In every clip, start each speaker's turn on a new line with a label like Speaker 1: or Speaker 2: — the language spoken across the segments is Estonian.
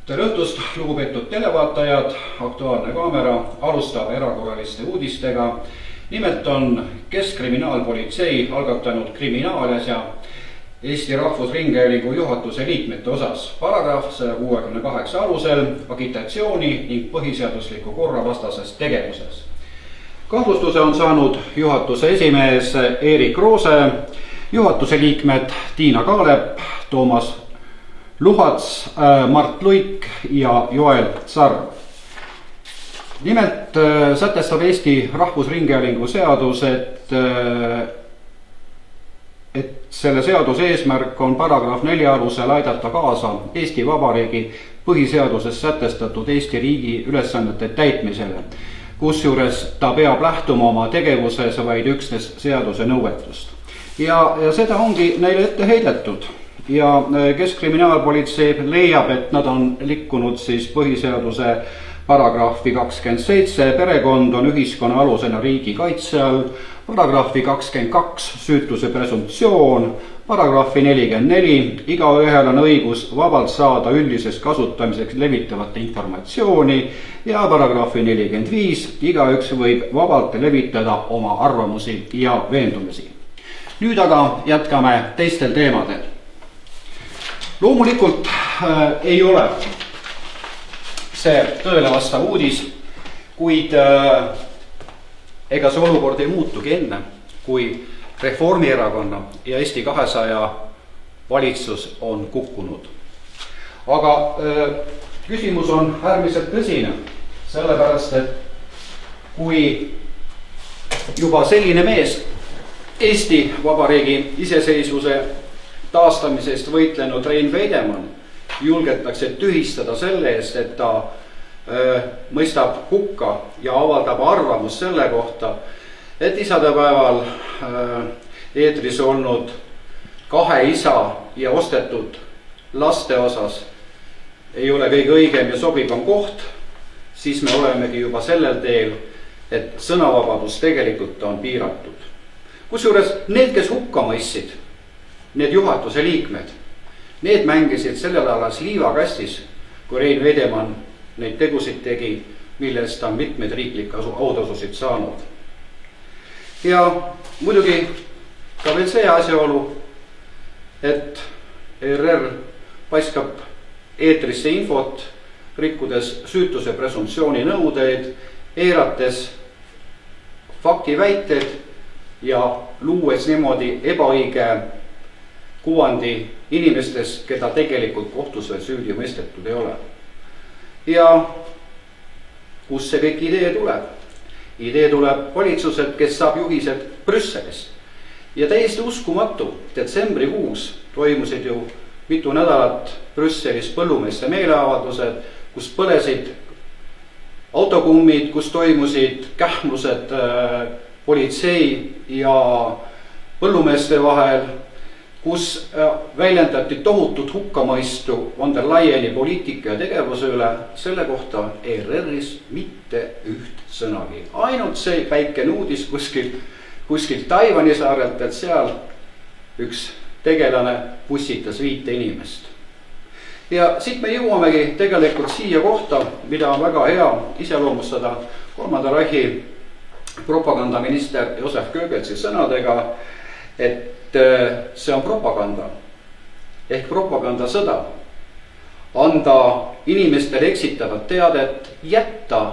Speaker 1: Tere õhtust, lugupeetud televaatajad, Aktuaalne kaamera alustab erakorraliste uudistega. Nimelt on Keskkriminaalpolitsei algatanud kriminaalasja Eesti Rahvusringhäälingu juhatuse liikmete osas paragrahv 168 alusel agitatsiooni ning põhiseadusliku korra vastases tegevuses. Kahtlustuse on saanud juhatuse esimees Erik Roose, juhatuse liikmed Tiina Kaalep, Toomas Luhats, Mart Luik ja Joel Sarv. Nimelt sätestab Eesti Rahvusringhäälingu seadus, et selle seaduse eesmärk on paragrahv 4 alusel aidata kaasa Eesti Vabariigi põhiseaduses sätestatud Eesti riigi ülesannete täitmisele, kusjuures ta peab lähtuma oma tegevuses vaid üksnes seaduse nõuetust. Ja seda ongi neile ette heidetud. Ja Keskkriminaalpolitsei leiab, et nad on rikkunud siis põhiseaduse paragrahvi 27, perekond on ühiskonna alusena riigi kaitse all, paragrahvi 22, süütuse presumptsioon, paragrahvi 44, igaühel on õigus vabalt saada üldiseks kasutamiseks levitavat informatsiooni ja paragrahvi 45, igaüks võib vabalt levitada oma arvamusi ja veendumusi. Nüüd aga jätkame teistel teemadel. Loomulikult ei ole see tõele vastav uudis, kuid ega see olukord ei muutugi enne, kui Reformierakonna ja Eesti 200 valitsus on kukkunud. Aga küsimus on äärmiselt tõsine, sellepärast et kui juba selline mees Eesti Vabariigi iseseisvuse taastamisest võitlenud Rein Veidemann julgetakse tühistada selle eest, et ta mõistab hukka ja avaldab arvamust selle kohta, et isadepäeval eetris olnud kahe isa ja ostetud laste osas ei ole kõige õigem ja sobivam koht, siis me olemegi juba sellel teel, et sõnavabadus tegelikult on piiratud. Kusjuures need, kes hukka mõistsid, need juhatuse liikmed, need mängisid sellel alas liivakastis, kui Rein Veidemann neid tegusid tegi, millest on mitmeid riiklikke autasusid saanud. Ja muidugi ka veel see asjaolu, et ERR paiskab eetrisse infot, rikkudes süütuse presumptsiooni nõudeid, eirates faktiväited ja luues niimoodi ebaõige kuvandi inimestest, keda tegelikult kohtus veel süüdi mõistetud ei ole. Ja kus see kõik idee tuleb? Idee tuleb valitsuselt, kes saab juhised Brüsselist. Ja täiesti uskumatu, detsembrikuus toimusid ju mitu nädalat Brüsselis põllumeeste meeleavaldused, kus põlesid autokummid, kus toimusid kähmlused politsei ja põllumeeste vahel, kus väljendati tohutut hukkamõistu von der Leyeni poliitika ja tegevuse üle, selle kohta ERR-is mitte üht sõnagi. Ainult see väike uudis kuskilt Taiwani saarelt, et seal üks tegelane pussitas 5 inimest. Ja siit me jõuamegi tegelikult siia kohta, mida on väga hea iseloomustada 3. Reichi propagandaminister Joseph Goebbelsi sõnadega, et see on propaganda ehk propagandasõda. Anda inimestele eksitavat teadet, jätta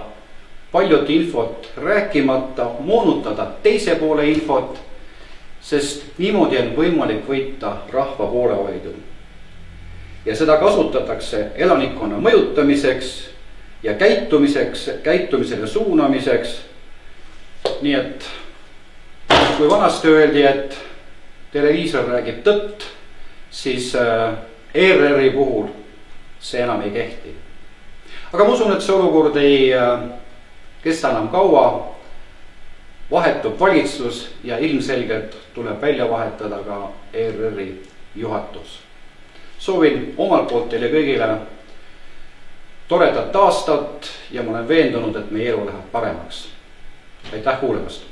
Speaker 1: paljut infot rääkimata, moonutada teise poole infot, sest niimoodi on võimalik võita rahva poolehoidu. Ja seda kasutatakse elanikkonna mõjutamiseks ja käitumisele suunamiseks. Nii et kui vanasti öeldi, et televiisor räägib tõtt, siis ERR-i puhul see enam ei kehti. Aga ma usun, et see olukord ei kesta enam kaua, vahetub valitsus ja ilmselgelt tuleb välja vahetada ka ERR-i juhatus. Soovin omalt poolt teile kõigile toredat aastat ja ma olen veendunud, et meie elu läheb paremaks. Aitäh kuulemast!